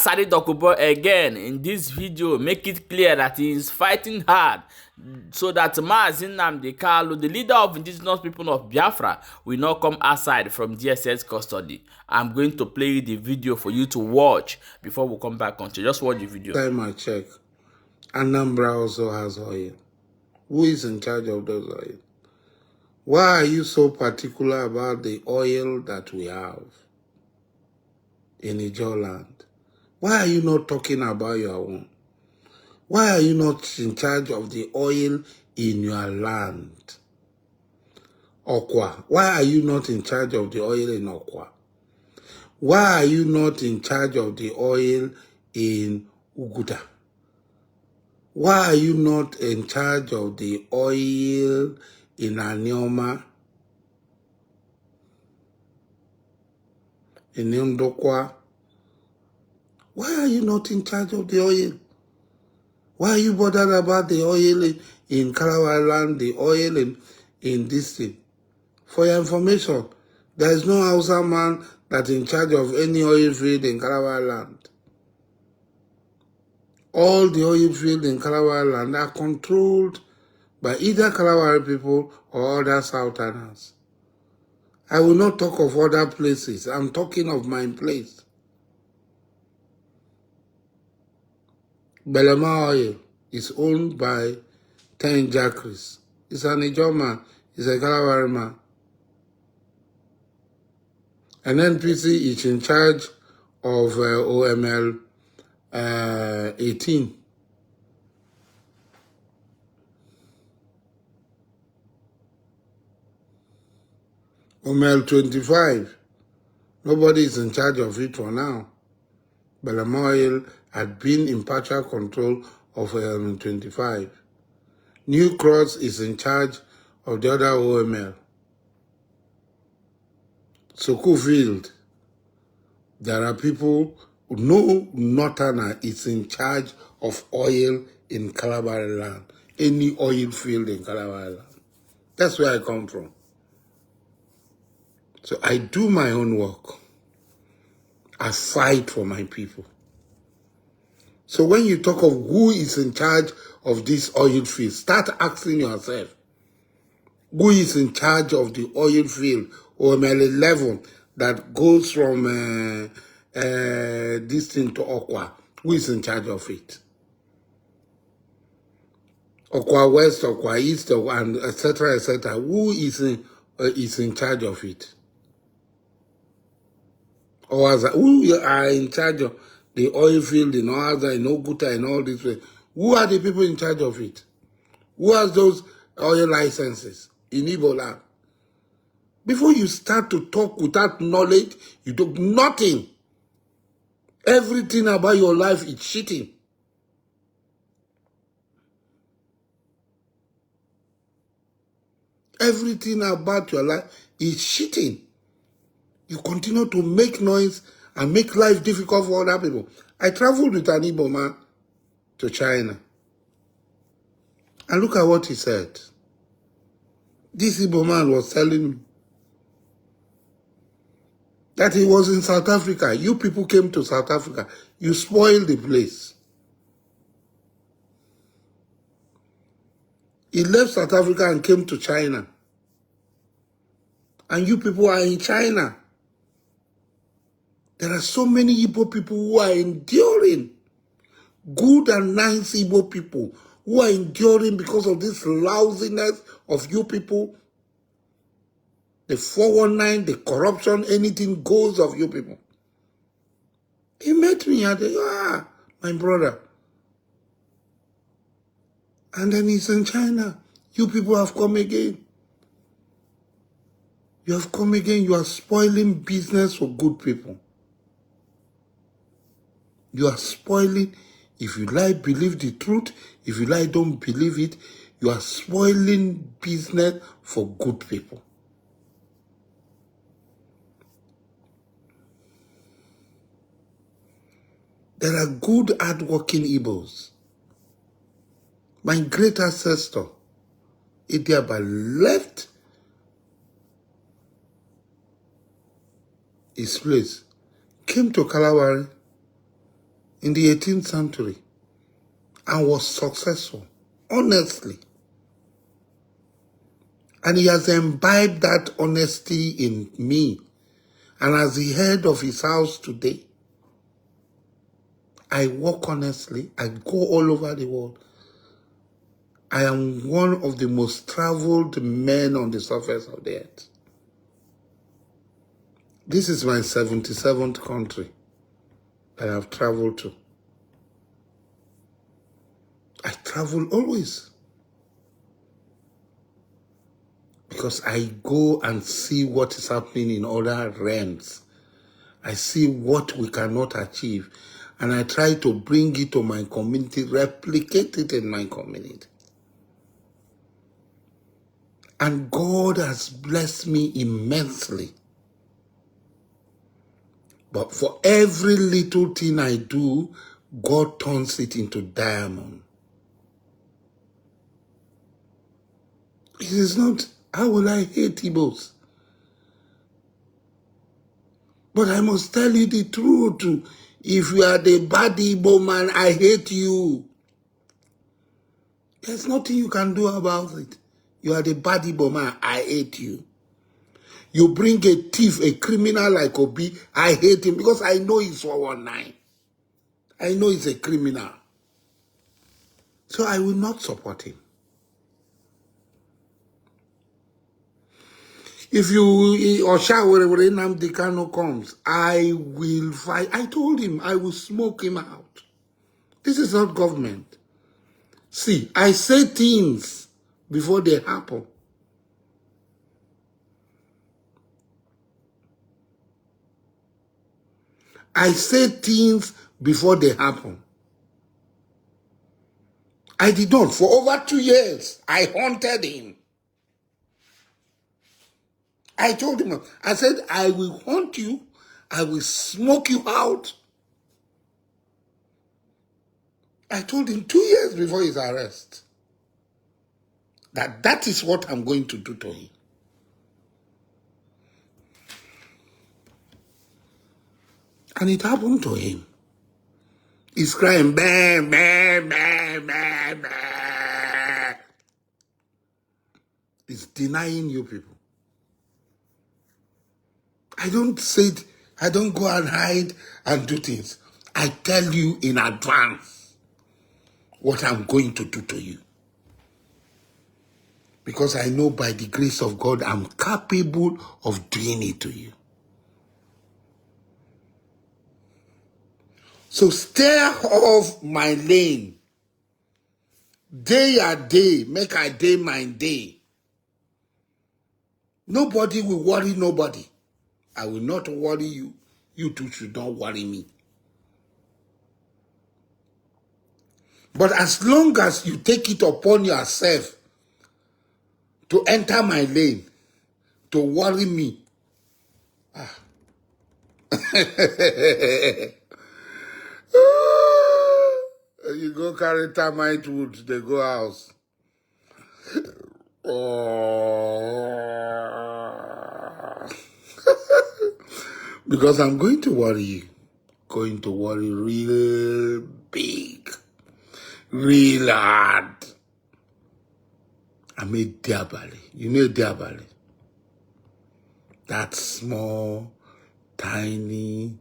Asari Dokubo again in this video make it clear that he is fighting hard so that NnamdiKanu, the leader of indigenous people of Biafra, will not come outside from DSS custody. I'm going to play the video for you to watch before we come back on. Just watch the video. Time I check, Anambra also has oil. Who is in charge of those oil? Why are you so particular about the oil that we have in Ijo land? Why are you not talking about your own? Why are you not in charge of the oil in your land? Okwa. Why are you not in charge of the oil in Okwa? Why are you not in charge of the oil in Uguta? Why are you not in charge of the oil in Anioma? In Ndokwa? Why are you not in charge of the oil? Why are you bothered about the oil in Kalawa land, the oil in this thing? For your information, there is no Hausa man that's in charge of any oil field in Kalawa land. All the oil fields in Kalawa land are controlled by either Kalawari people or other Southerners. I will not talk of other places. I'm talking of my place. Belema oil is owned by 10 Jackeries. It's an Ijo man. It's a Kalawari man. And NPC is in charge of OML 18. OML 25. Nobody is in charge of it for now. Belema oil had been in partial control of 25. New Cross is in charge of the other OML. Soko Field, there are people who know Northerner is in charge of oil in Calabar land. Any oil field in Calabar land. That's where I come from. So I do my own work. I fight for my people. So when you talk of who is in charge of this oil field, start asking yourself, who is in charge of the oil field, OML 11, that goes from this thing to Okwa? Who is in charge of it? Okwa West, Okwa East, and etc., etc. Who is in charge of it? Or who are in charge of the oil field in Oaza, in Oguta, and all this way? Who are the people in charge of it? Who has those oil licenses in Igbo land? Before you start to talk without knowledge, you do nothing. Everything about your life is cheating. Everything about your life is cheating. You continue to make noise and make life difficult for other people. I traveled with an Igbo man to China. And look at what he said. This Igbo man was telling me that he was in South Africa. You people came to South Africa. You spoiled the place. He left South Africa and came to China. And you people are in China. There are so many Igbo people who are enduring. Good and nice Igbo people who are enduring because of this lousiness of you people. The 419, the corruption, anything goes of you people. He met me and said, my brother. And then he's in China. You people have come again. You have come again. You are spoiling business for good people. You are spoiling. If you like, believe the truth. If you like, don't believe it. You are spoiling business for good people. There are good, hard-working Igbos. My great ancestor, Idiaba, left his place, came to Kalawari, in the 18th century and was successful, honestly. And he has imbibed that honesty in me. And as the head of his house today, I work honestly. I go all over the world. I am one of the most traveled men on the surface of the earth. This is my 77th country that I've traveled to. I travel always. Because I go and see what is happening in other realms. I see what we cannot achieve. And I try to bring it to my community, replicate it in my community. And God has blessed me immensely. But for every little thing I do, God turns it into diamond. It is not, how will I hate Igbos? But I must tell you the truth. If you are the bad Igbo man, I hate you. There's nothing you can do about it. You are the bad Igbo man, I hate you. You bring a thief, a criminal like Obi, I hate him because I know he's 419. I know he's a criminal. So I will not support him. If you, or wherever NnamdiKanu comes, I will fight. I told him I will smoke him out. This is not government. See, I say things before they happen. I say things before they happen. I did not. For over 2 years, I haunted him. I told him, I said, I will haunt you. I will smoke you out. I told him 2 years before his arrest that is what I'm going to do to him. And it happened to him. He's crying, bah, bah, bah, bah, bah. He's denying you people. I don't say it, I don't go and hide and do things. I tell you in advance what I'm going to do to you. Because I know by the grace of God, I'm capable of doing it to you. So stay off my lane. Day a day, make a day my day. Nobody will worry nobody. I will not worry you. You too should not worry me. But as long as you take it upon yourself to enter my lane, to worry me, you go carry termite wood, they go house. Oh. Because I'm going to worry you. Going to worry real big. Real hard. I made Diabali. You know Diabali? That small, tiny,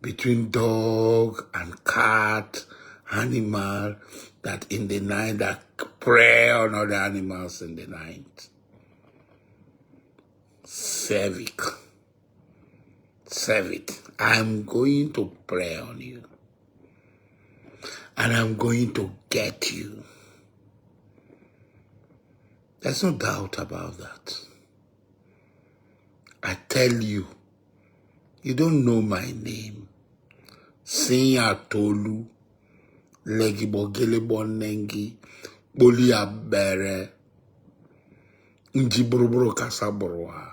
between dog and cat, animal, that in the night that prey on other animals in the night. Save it. I'm going to prey on you. And I'm going to get you. There's no doubt about that. I tell you, you don't know my name. Sinya Tolu, Legibo Gelebo Nengi, Boli Abere, Njiburuburu Kasaborwa.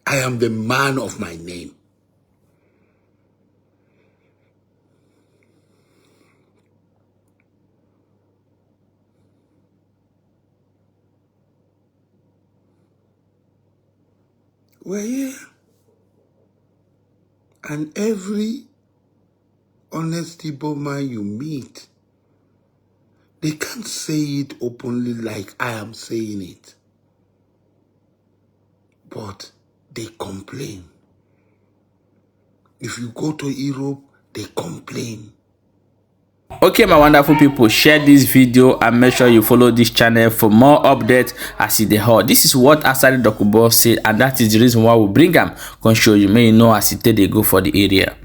I am the man of my name. We're here. And every honest Igbo man you meet, they can't say it openly like I am saying it. But they complain. If you go to Europe, they complain. Okay, my wonderful people, share this video and make sure you follow this channel for more updates as it dey hot. This is what Asari Dokubo said, and that is the reason why we bring am come show you. May you know as it dey go for the area.